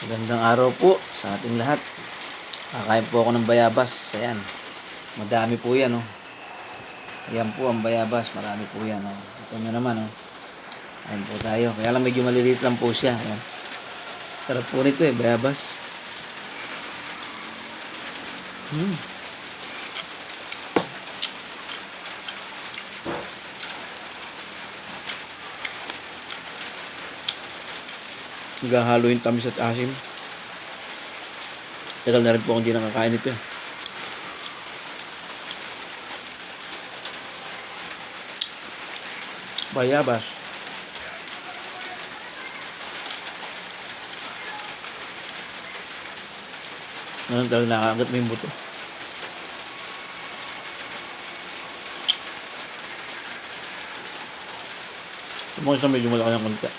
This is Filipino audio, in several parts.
Magandang araw po sa ating lahat. Kakain po ako ng bayabas. Ayan. Madami po yan, oh. Ayan po ang bayabas. Marami po yan, oh. Ito nyo naman, oh. Ayan po tayo. Kaya lang medyo maliliit lang po siya. Ayan. Sarap po nito, eh. Bayabas. Naghahalo yung tamis at asim. Tagal na rin po akong hindi nakakain nito, eh. Bayabas. Ngayon talaga nakakagat mo yung buto. Sumakit sa medyo malaki ng konti.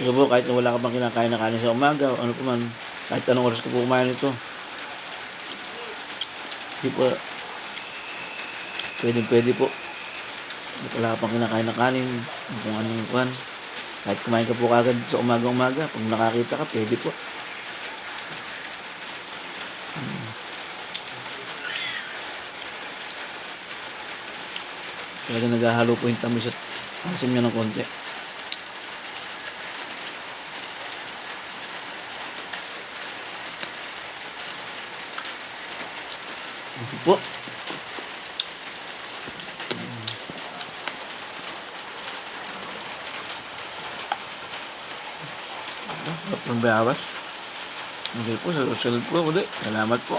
Ito po, kahit na wala ka pang kinakain na kanin sa umaga, o ano po man, kahit anong oras ka po kumain ito, hindi po, pwede po. Wala ka pang kinakain na kanin, kung anong kuhan. Kahit kumain ka po kagad sa umaga-umaga, pag nakakita ka, pwede po. Talaga naghahalo po yung tamis at asim niya ng konti. Ito po. Sarap ng bayabas. Okay po, sa susunod po ulit. Salamat po.